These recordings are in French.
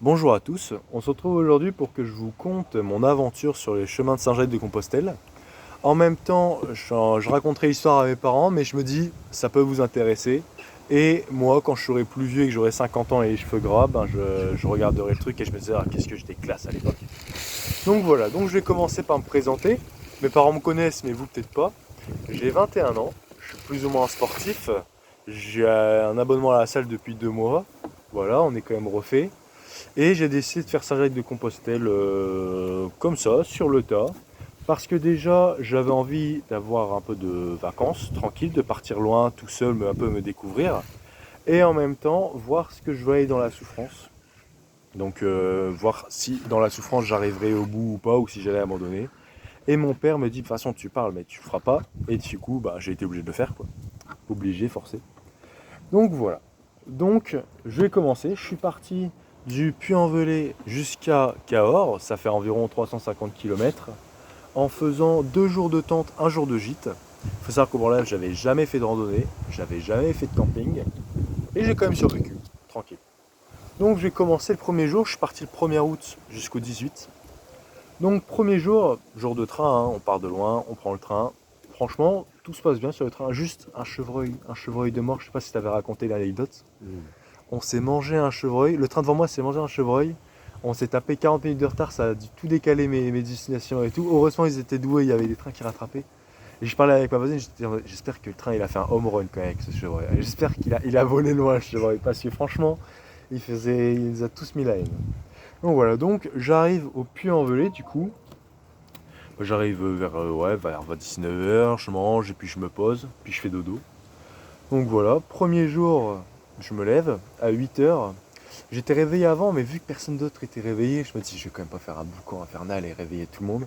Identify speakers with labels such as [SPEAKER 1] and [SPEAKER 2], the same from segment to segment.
[SPEAKER 1] Bonjour à tous, on se retrouve aujourd'hui pour que je vous conte mon aventure sur les chemins de Saint-Jacques-de-Compostelle. En même temps, je raconterai l'histoire à mes parents, mais je me dis, ça peut vous intéresser. Et moi, quand je serai plus vieux et que j'aurai 50 ans et les cheveux gras, je regarderai le truc et je me disais, ah, qu'est-ce que j'étais classe à l'époque. Donc voilà, donc je vais commencer par me présenter. Mes parents me connaissent, mais vous peut-être pas. J'ai 21 ans, je suis plus ou moins un sportif. J'ai un abonnement à la salle depuis 2 mois. Voilà, on est quand même refait. Et j'ai décidé de faire Saint-Jacques-de-Compostelle comme ça, sur le tas. Parce que déjà, j'avais envie d'avoir un peu de vacances, tranquille, de partir loin, tout seul, un peu me découvrir. Et en même temps, voir ce que je voyais dans la souffrance. Donc, voir si dans la souffrance j'arriverai au bout ou pas, ou si j'allais abandonner. Et mon père me dit, de toute façon, tu parles, mais tu le feras pas. Et du coup, bah, j'ai été obligé de le faire, quoi. Obligé, forcé. Donc voilà. Donc je vais commencer. Je suis parti du Puy-en-Velay jusqu'à Cahors, ça fait environ 350 km, en faisant 2 jours de tente, un jour de gîte. Il faut savoir qu'au Bordeaux, j'avais jamais fait de randonnée, j'avais jamais fait de camping, et j'ai quand même survécu, tranquille. Donc j'ai commencé le premier jour, je suis parti le 1er août jusqu'au 18. Donc premier jour, jour de train, hein, on part de loin, on prend le train. Franchement, tout se passe bien sur le train, juste un chevreuil de mort, je sais pas si tu avais raconté l'anecdote. On s'est mangé un chevreuil. Le train devant moi s'est mangé un chevreuil. On s'est tapé 40 minutes de retard, ça a dû tout décaler mes destinations et tout. Heureusement, ils étaient doués, il y avait des trains qui rattrapaient. Et je parlais avec ma voisine, j'espère que le train il a fait un home run quand même avec ce chevreuil. J'espère qu'il a volé loin le chevreuil, parce que franchement, il nous a tous mis la haine. Donc voilà, donc j'arrive au Puy-en-Velay du coup. J'arrive vers 19h, je mange et puis je me pose, puis je fais dodo. Donc voilà, premier jour, je me lève à 8h. J'étais réveillé avant, mais vu que personne d'autre était réveillé, je me dis, je vais quand même pas faire un boucan infernal et réveiller tout le monde.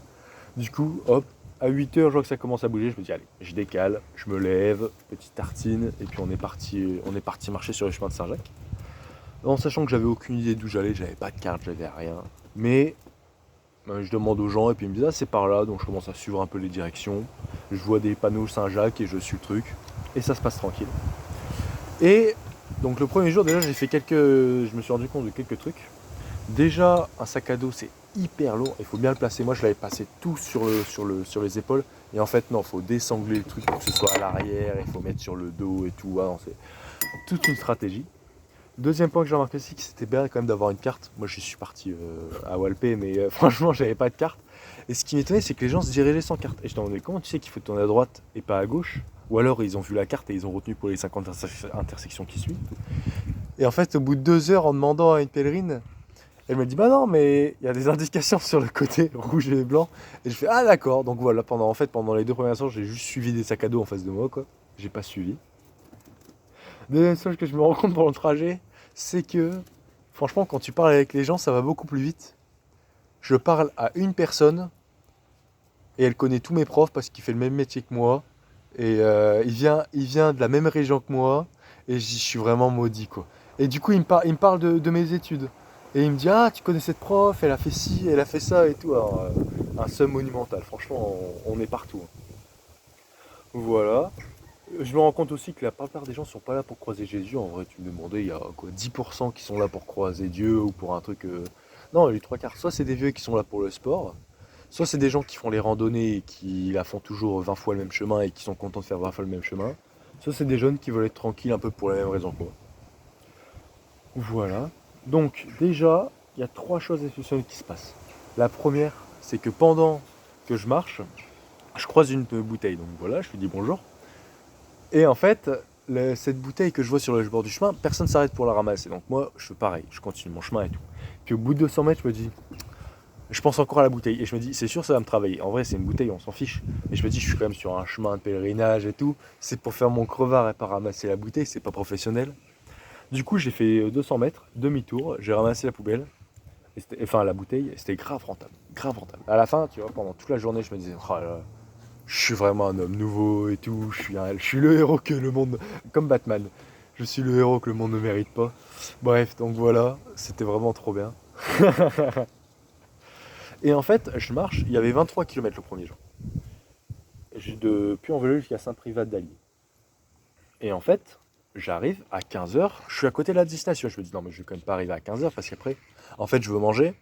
[SPEAKER 1] Du coup, hop, à 8h, je vois que ça commence à bouger, je me dis, allez, je décale, je me lève, petite tartine, et puis on est parti marcher sur les chemins de Saint-Jacques. En sachant que j'avais aucune idée d'où j'avais pas de carte, j'avais rien. Mais je demande aux gens, et puis ils me disent, ah, c'est par là, donc je commence à suivre un peu les directions. Je vois des panneaux Saint-Jacques et je suis le truc, et ça se passe tranquille. Et donc le premier jour déjà je me suis rendu compte de quelques trucs. Déjà un sac à dos c'est hyper lourd, il faut bien le placer. Moi je l'avais passé tout sur les épaules et en fait non, il faut désangler le truc pour que ce soit à l'arrière, il faut mettre sur le dos et tout. Ah, non, c'est toute une stratégie. Deuxième point que j'ai remarqué aussi, que c'était bien quand même d'avoir une carte. Moi je suis parti à Walpé, mais franchement j'avais pas de carte. Et ce qui m'étonnait, c'est que les gens se dirigeaient sans carte. Et je me demandais comment tu sais qu'il faut tourner à droite et pas à gauche. Ou alors ils ont vu la carte et ils ont retenu pour les 50 intersections qui suivent. Et en fait, au bout de 2 heures, en demandant à une pèlerine, elle me dit, bah non, mais il y a des indications sur le côté rouge et blanc. Et je fais, ah d'accord. Donc voilà, pendant les 2 premières heures, j'ai juste suivi des sacs à dos en face de moi, quoi. J'ai pas suivi. Deuxième chose que je me rends compte pendant le trajet, c'est que franchement, quand tu parles avec les gens, ça va beaucoup plus vite. Je parle à une personne et elle connaît tous mes profs parce qu'il fait le même métier que moi. Et il vient de la même région que moi. Et je suis vraiment maudit, quoi. Et du coup, il me parle de mes études. Et il me dit, ah, tu connais cette prof, elle a fait ci, elle a fait ça et tout. Alors, un seum monumental. Franchement, on est partout, hein. Voilà. Je me rends compte aussi que la plupart des gens sont pas là pour croiser Jésus. En vrai, tu me demandais, il y a quoi, 10% qui sont là pour croiser Dieu ou pour un truc. Non, les trois quarts. Soit c'est des vieux qui sont là pour le sport, soit c'est des gens qui font les randonnées et qui la font toujours 20 fois le même chemin et qui sont contents de faire 20 fois le même chemin. Soit c'est des jeunes qui veulent être tranquilles un peu pour la même raison que moi. Voilà. Donc déjà, il y a trois choses exceptionnelles qui se passent. La première, c'est que pendant que je marche, je croise une bouteille. Donc voilà, je lui dis bonjour. Et en fait, cette bouteille que je vois sur le bord du chemin, personne ne s'arrête pour la ramasser. Donc moi, je fais pareil, je continue mon chemin et tout. Puis au bout de 200 mètres, je me dis, je pense encore à la bouteille. Et je me dis, c'est sûr, ça va me travailler. En vrai, c'est une bouteille, on s'en fiche. Mais je me dis, je suis quand même sur un chemin de pèlerinage et tout. C'est pour faire mon crevard et pas ramasser la bouteille, c'est pas professionnel. Du coup, j'ai fait 200 mètres, demi-tour, j'ai ramassé la poubelle, enfin la bouteille, et c'était grave rentable. Grave rentable. À la fin, tu vois, pendant toute la journée, je me disais, oh là là, je suis vraiment un homme nouveau et tout, je suis le héros que le monde. Comme Batman. Je suis le héros que le monde ne mérite pas. Bref, donc voilà, c'était vraiment trop bien. Et en fait, je marche, il y avait 23 km le premier jour. J'ai de Puy-en-Velay jusqu'à Saint-Privat d'Allier. Et en fait, j'arrive à 15h, je suis à côté de la destination. Je me dis non mais je vais quand même pas arriver à 15h parce qu'après, en fait je veux manger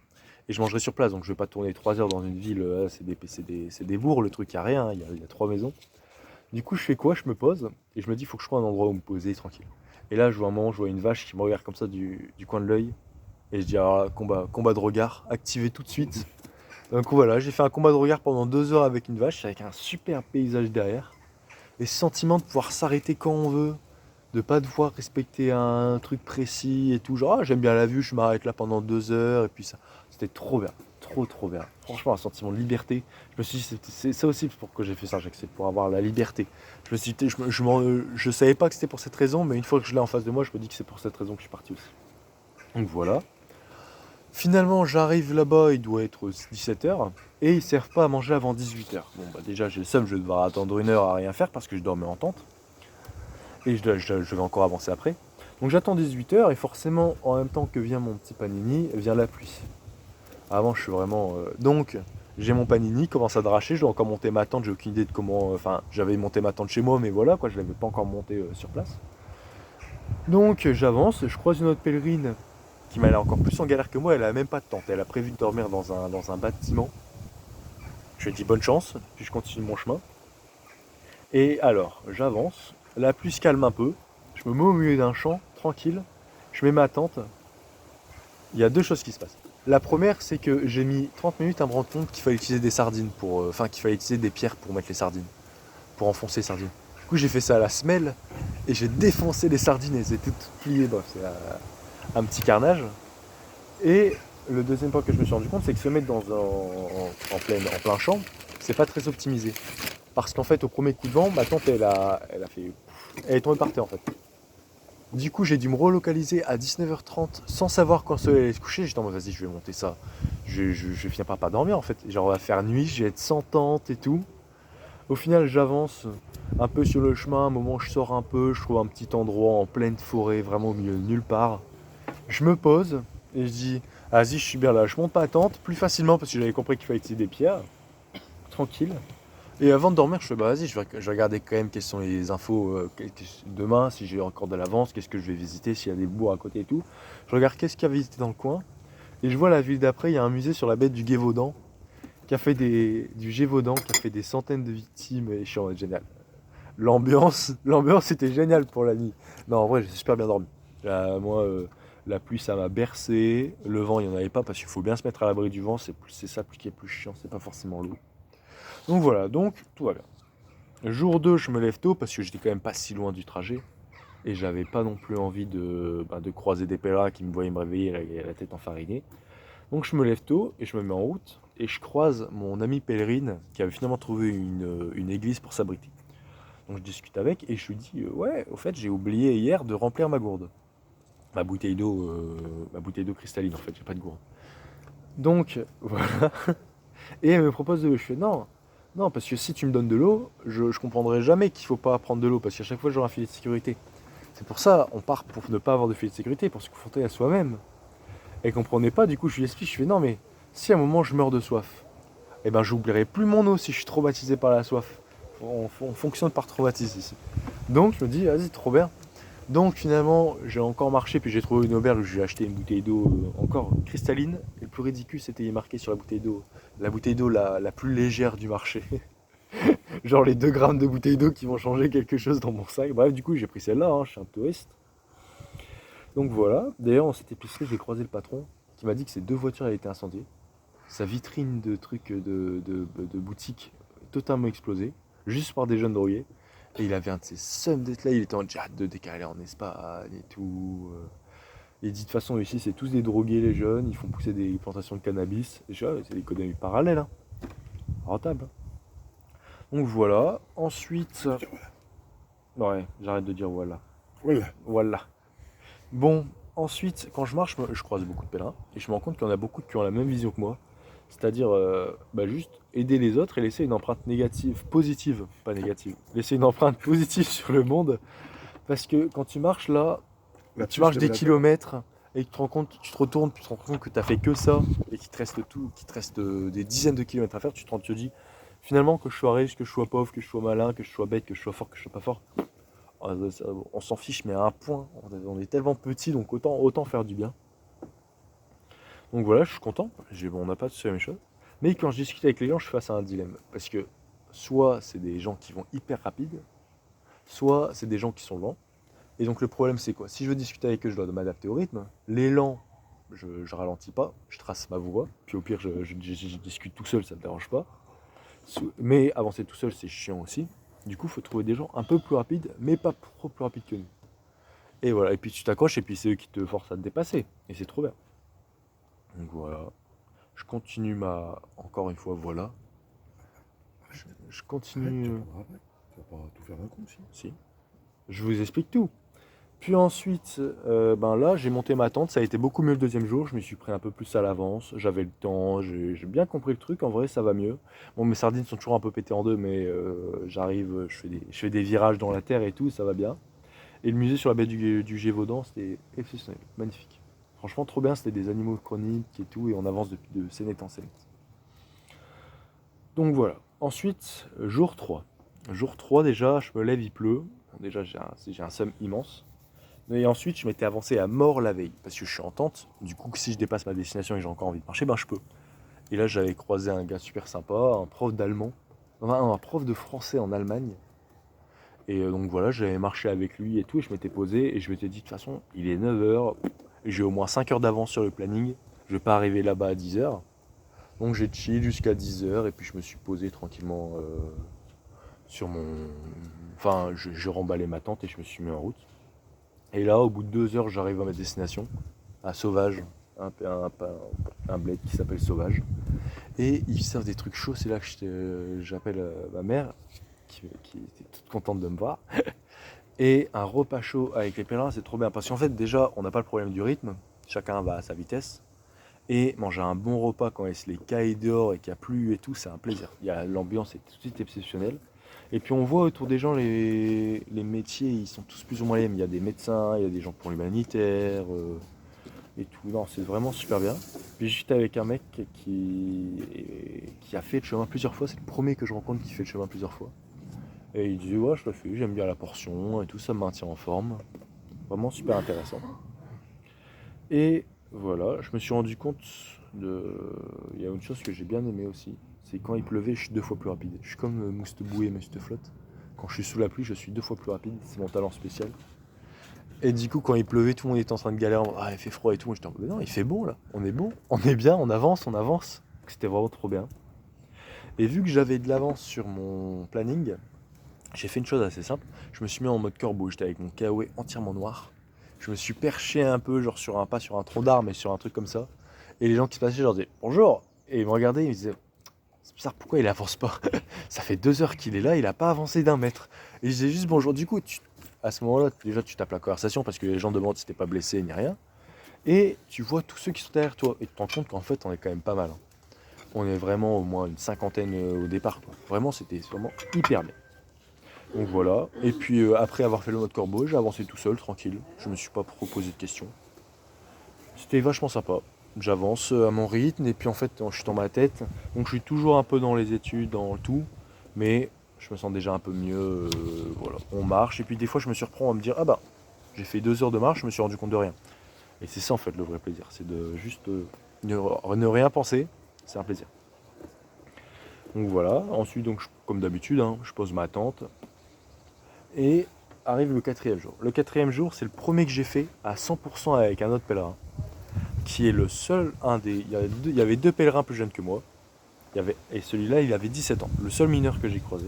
[SPEAKER 1] et je mangerai sur place. Donc je vais pas tourner 3 heures dans une ville, c'est des bourgs le truc, il n'y a rien, il y a 3 maisons. Du coup je fais quoi? Je me pose et je me dis il faut que je trouve un endroit où me poser tranquille. Et là je vois un moment, je vois une vache qui me regarde comme ça du coin de l'œil. Et je dis ah, combat de regard, activé tout de suite. Donc voilà, j'ai fait un combat de regard pendant 2 heures avec une vache, avec un super paysage derrière. Et ce sentiment de pouvoir s'arrêter quand on veut, de pas devoir respecter un truc précis et tout. Genre, ah, j'aime bien la vue, je m'arrête là pendant 2 heures. Et puis ça, c'était trop bien, trop bien. Franchement, un sentiment de liberté. Je me suis dit, c'est ça aussi pour que j'ai fait ça, c'est pour avoir la liberté. Je me suis dit, je savais pas que c'était pour cette raison, mais une fois que je l'ai en face de moi, je me dis que c'est pour cette raison que je suis parti aussi. Donc voilà. Finalement, j'arrive là-bas, il doit être 17h, et ils servent pas à manger avant 18h. Bon, bah déjà, j'ai le seum, je vais devoir attendre 1 heure à rien faire parce que je dormais en tente. Et je vais encore avancer après. Donc j'attends 18h, et forcément, en même temps que vient mon petit panini, vient la pluie. Avant, je suis vraiment... Donc, j'ai mon panini, commence à dracher, je dois encore monter ma tente, j'ai aucune idée de comment... Enfin, j'avais monté ma tente chez moi, mais voilà, quoi, je l'avais pas encore monté sur place. Donc, j'avance, je croise une autre pèlerine qui m'a l'air encore plus en galère que moi, elle a même pas de tente, elle a prévu de dormir dans un bâtiment. Je lui ai dit bonne chance, puis je continue mon chemin. Et alors, j'avance, la pluie se calme un peu, je me mets au milieu d'un champ, tranquille, je mets ma tente. Il y a deux choses qui se passent. La première, c'est que j'ai mis 30 minutes à me rendre compte qu'il fallait utiliser des sardines pour... Enfin, qu'il fallait utiliser des pierres pour mettre les sardines, pour enfoncer les sardines. Du coup, j'ai fait ça à la semelle, et j'ai défoncé les sardines, et elles étaient toutes pliées, bref, c'est un petit carnage. Et le deuxième point que je me suis rendu compte, c'est que se mettre en plein champ, c'est pas très optimisé. Parce qu'en fait, au premier coup de vent, ma tente, elle est tombée par terre en fait. Du coup, j'ai dû me relocaliser à 19h30 sans savoir quand le soleil allait se coucher. J'étais en mode, vas-y, je vais monter ça. Je vais finir par pas dormir en fait. Genre, on va faire nuit, je vais être sans tente et tout. Au final, j'avance un peu sur le chemin. À un moment, je sors un peu, je trouve un petit endroit en pleine forêt, vraiment au milieu de nulle part. Je me pose et je dis, vas-y, je suis bien là. Je monte ma tente plus facilement parce que j'avais compris qu'il fallait utiliser des pierres. Tranquille. Et avant de dormir, je fais, bah vas-y, je vais regarder quand même quelles sont les infos demain, si j'ai encore de l'avance, qu'est-ce que je vais visiter, s'il y a des bourgs à côté et tout. Je regarde qu'est-ce qu'il y a visité dans le coin. Et je vois la ville d'après, il y a un musée sur la baie du Gévaudan, du Gévaudan, qui a fait des centaines de victimes. Et je suis en mode génial. L'ambiance était géniale pour la nuit. Non, en vrai, j'ai super bien dormi. Moi, la pluie, ça m'a bercé. Le vent, il n'y en avait pas parce qu'il faut bien se mettre à l'abri du vent. C'est ça qui est plus chiant, c'est pas forcément l'eau. Donc voilà, donc tout va bien. Jour 2, je me lève tôt parce que j'étais quand même pas si loin du trajet. Et j'avais pas non plus envie de croiser des pèlerins qui me voyaient me réveiller la tête enfarinée. Donc je me lève tôt et je me mets en route. Et je croise mon ami pèlerine qui avait finalement trouvé une église pour s'abriter. Donc je discute avec et je lui dis ouais, au fait, j'ai oublié hier de remplir ma gourde. Ma bouteille d'eau cristalline en fait, j'ai pas de gourde. Donc voilà. Et elle me propose de l'eau. Je fais non, parce que si tu me donnes de l'eau, je comprendrai jamais qu'il faut pas prendre de l'eau, parce qu'à chaque fois j'aurai un filet de sécurité. C'est pour ça, on part pour ne pas avoir de filet de sécurité, pour se confronter à soi-même. Elle comprenait pas, du coup je lui explique, je fais non mais si à un moment je meurs de soif, eh ben j'oublierai plus mon eau si je suis traumatisé par la soif. On fonctionne par traumatisme ici. Donc je me dis, vas-y, trop bien. Donc finalement, j'ai encore marché, puis j'ai trouvé une auberge où j'ai acheté une bouteille d'eau encore cristalline. Et le plus ridicule, c'était marqué sur la bouteille d'eau la plus légère du marché. Genre les 2 grammes de bouteille d'eau qui vont changer quelque chose dans mon sac. Bref, du coup, j'ai pris celle-là, hein, je suis un touriste. Donc voilà. D'ailleurs, dans cette épicerie, j'ai croisé le patron qui m'a dit que ses 2 voitures avaient été incendiées. Sa vitrine de trucs de boutique totalement explosée, juste par des jeunes drogués. Et il avait un de ses seums d'être là, il était en déjà hâte de décaler en Espagne et tout. Il dit de toute façon ici c'est tous des drogués les jeunes, ils font pousser des plantations de cannabis. Et je dis, c'est l'économie parallèle, hein. Rentable. Donc voilà, ensuite... Ouais, j'arrête de dire voilà. Voilà. Bon, ensuite, quand je marche, je croise beaucoup de pèlerins, et je me rends compte qu'il y en a beaucoup qui ont la même vision que moi. C'est-à-dire, juste aider les autres et laisser une empreinte positive, pas négative. Laisser une empreinte positive sur le monde. Parce que quand tu marches là, tu marches des kilomètres et tu te retournes, tu te rends compte que tu as fait que ça et qu'il te reste des dizaines de kilomètres à faire. Tu te dis, finalement, que je sois riche, que je sois pauvre, que je sois malin, que je sois bête, que je sois fort, que je sois pas fort, On s'en fiche, mais à un point. On est tellement petit, donc autant faire du bien. Donc voilà, je suis content. On n'a pas tous la même chose. Mais quand je discute avec les gens, je suis face à un dilemme. Parce que soit c'est des gens qui vont hyper rapide, soit c'est des gens qui sont lents. Et donc le problème c'est quoi? Si je veux discuter avec eux, je dois m'adapter au rythme. Les lents, je ralentis pas, je trace ma voie. Puis au pire, je discute tout seul, ça me dérange pas. Mais avancer tout seul, c'est chiant aussi. Du coup, il faut trouver des gens un peu plus rapides, mais pas trop plus rapides que nous. Et voilà, et puis tu t'accroches, et puis c'est eux qui te forcent à te dépasser. Et c'est trop bien. Donc voilà. Je continue Encore une fois, voilà. Je
[SPEAKER 2] Arrête, tu
[SPEAKER 1] continue.
[SPEAKER 2] apprendras après. Tu vas pas tout faire d'un coup aussi.
[SPEAKER 1] Si. Je vous explique tout. Puis ensuite, ben là, j'ai monté ma tente. Ça a été beaucoup mieux le deuxième jour. Je me suis pris un peu plus à l'avance. J'avais le temps. J'ai bien compris le truc. En vrai, ça va mieux. Bon, mes sardines sont toujours un peu pétées en deux, mais j'arrive. Je fais des virages dans la terre et tout. Ça va bien. Et le musée sur la baie du Gévaudan, c'était exceptionnel. Magnifique. Franchement, trop bien. C'était des animaux chroniques et tout. Et on avance de scénette en scénette. Donc voilà. Ensuite, jour 3. Jour 3, déjà, je me lève, il pleut. Bon, déjà, j'ai un seum immense. Et ensuite, je m'étais avancé à mort la veille, parce que je suis en tente. Du coup, si je dépasse ma destination et que j'ai encore envie de marcher, ben je peux. Et là, j'avais croisé un gars super sympa, un prof d'allemand, un prof de français en Allemagne. Et donc voilà, j'avais marché avec lui et tout, et je m'étais posé, et je m'étais dit, de toute façon, il est 9h, j'ai au moins 5 heures d'avance sur le planning, je vais pas arriver là-bas à 10h. Donc j'ai chill jusqu'à 10h, et puis je me suis posé tranquillement sur mon... Enfin, je remballais ma tente et je me suis mis en route. Et là, au bout de 2 heures, j'arrive à ma destination, à Sauvage, un bled qui s'appelle Sauvage. Et ils servent des trucs chauds, c'est là que j'appelle ma mère, qui était toute contente de me voir. Et un repas chaud avec les pèlerins, c'est trop bien. Parce qu'en fait, déjà, on n'a pas le problème du rythme, chacun va à sa vitesse. Et manger un bon repas quand il se les caille dehors et qu'il n'y a plus et tout, c'est un plaisir. L'ambiance est tout de suite exceptionnelle. Et puis on voit autour des gens les métiers, ils sont tous plus ou moins les mêmes. Il y a des médecins, il y a des gens pour l'humanitaire et tout. Non, c'est vraiment super bien. Puis j'étais avec un mec qui a fait le chemin plusieurs fois. C'est le premier que je rencontre qui fait le chemin plusieurs fois. Et il disait ouais, je le fais, j'aime bien la portion et tout, ça me maintient en forme. Vraiment super intéressant. Et voilà, je me suis rendu compte Il y a une chose que j'ai bien aimé aussi, c'est quand il pleuvait, je suis 2 fois plus rapide. Je suis comme Moustebou et Flotte. Quand je suis sous la pluie, je suis 2 fois plus rapide, c'est mon talent spécial. Et du coup, quand il pleuvait, tout le monde était en train de galérer. Ah, il fait froid et tout. Moi, j'étais en mode, non, il fait beau là. On est bon, on est bien, on avance, on avance. C'était vraiment trop bien. Et vu que j'avais de l'avance sur mon planning, j'ai fait une chose assez simple. Je me suis mis en mode corbeau. J'étais avec mon kawaii entièrement noir. Je me suis perché un peu, genre pas sur un tronc d'arbre, mais sur un truc comme ça. Et les gens qui se passaient, je leur disais bonjour. Et ils me regardaient, ils me disaient c'est bizarre, pourquoi il avance pas? Ça fait 2 heures qu'il est là, il a pas avancé d'1 mètre. Et je disais juste bonjour. Du coup, à ce moment-là, déjà tu tapes la conversation parce que les gens demandent si t'es pas blessé ni rien. Et tu vois tous ceux qui sont derrière toi. Et tu te rends compte qu'en fait, on est quand même pas mal, hein. On est vraiment au moins une cinquantaine au départ, quoi. Vraiment, c'était vraiment hyper bien. Donc voilà. Et puis après avoir fait le mode corbeau, j'ai avancé tout seul, tranquille. Je me suis pas proposé de questions. C'était vachement sympa. J'avance à mon rythme et puis en fait je suis dans ma tête. Donc je suis toujours un peu dans les études, dans le tout. Mais je me sens déjà un peu mieux. Voilà. On marche et puis des fois je me surprends à me dire ah bah j'ai fait 2 heures de marche, je me suis rendu compte de rien. Et c'est ça en fait le vrai plaisir. C'est de juste ne rien penser. C'est un plaisir. Donc voilà. Ensuite donc comme d'habitude, hein, je pose ma tente. Et arrive le quatrième jour. Le quatrième jour, c'est le premier que j'ai fait à 100% avec un autre pèlerin, qui est le seul, il y avait 2 pèlerins plus jeunes que moi, et celui-là, il avait 17 ans, le seul mineur que j'ai croisé.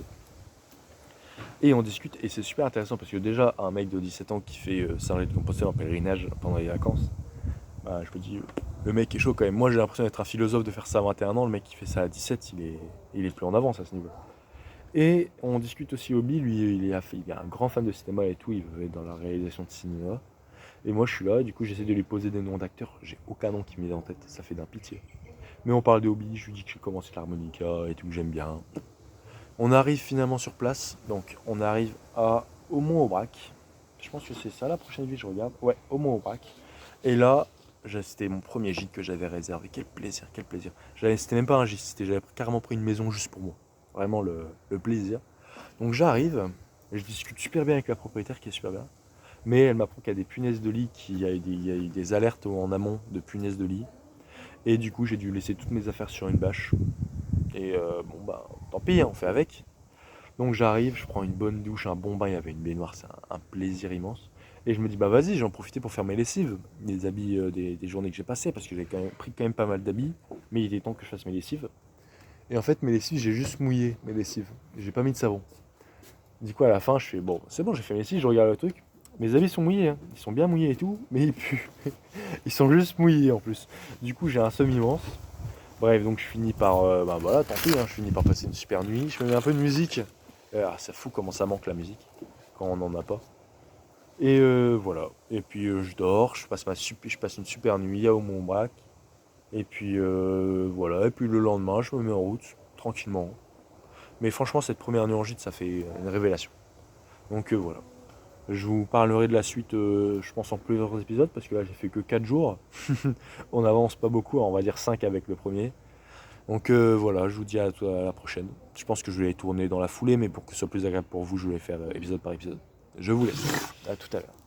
[SPEAKER 1] Et on discute, et c'est super intéressant, parce que déjà, un mec de 17 ans qui fait Saint-Jean-de-Compostelle en pèlerinage pendant les vacances, bah, je me dis, le mec est chaud quand même. Moi, j'ai l'impression d'être un philosophe de faire ça à 21 ans, le mec qui fait ça à 17, il est plus en avance à ce niveau. Et on discute aussi hobby, lui il est un grand fan de cinéma et tout, il veut être dans la réalisation de cinéma. Et moi je suis là, du coup j'essaie de lui poser des noms d'acteurs, j'ai aucun nom qui me vient en tête, ça fait d'un pitié. Mais on parle de hobby, je lui dis que j'ai commencé l'harmonica et tout, que j'aime bien. On arrive finalement sur place, donc on arrive à Aumont-Aubrac. Je pense que c'est ça la prochaine ville, je regarde. Ouais, Aumont-Aubrac. Et là, c'était mon premier gîte que j'avais réservé. Quel plaisir, quel plaisir. C'était même pas un gîte, j'avais carrément pris une maison juste pour moi. Vraiment le plaisir. Donc j'arrive, Je discute super bien avec la propriétaire qui est super bien. Mais elle m'apprend qu'il y a des punaises de lit, il y a eu des alertes en amont de punaises de lit. Et du coup, j'ai dû laisser toutes mes affaires sur une bâche. Et bon, bah, tant pis, hein, on fait avec. Donc j'arrive, je prends une bonne douche, un bon bain, il y avait une baignoire, c'est un plaisir immense. Et je me dis, bah vas-y, j'en profite pour faire mes lessives, les habits des journées que j'ai passées, parce que j'ai pris quand même pas mal d'habits, mais il était temps que je fasse mes lessives. Et en fait, mes lessives, j'ai juste mouillé mes lessives, j'ai pas mis de savon. Du coup, à la fin, je fais, bon, c'est bon, j'ai fait mes lessives, je regarde le truc. Mes habits sont mouillés, hein. Ils sont bien mouillés et tout, mais ils puent. Ils sont juste mouillés en plus. Du coup, j'ai un seum immense. Bref, donc je finis par, bah voilà, tant pis, hein, je finis par passer une super nuit. Je me mets un peu de musique. Ah, ça fout comment ça manque la musique quand on n'en a pas. Et voilà. Et puis je dors, je passe une super nuit à Aumont-Aubrac. Et puis voilà. Et puis le lendemain, je me mets en route tranquillement. Mais franchement, cette première nuit en gîte, ça fait une révélation. Donc voilà. Je vous parlerai de la suite, je pense, en plusieurs épisodes, parce que là, j'ai fait que 4 jours. On avance pas beaucoup, on va dire 5 avec le premier. Donc voilà, je vous dis à la prochaine. Je pense que je vais les tourner dans la foulée, mais pour que ce soit plus agréable pour vous, je vais les faire épisode par épisode. Je vous laisse. À tout à l'heure.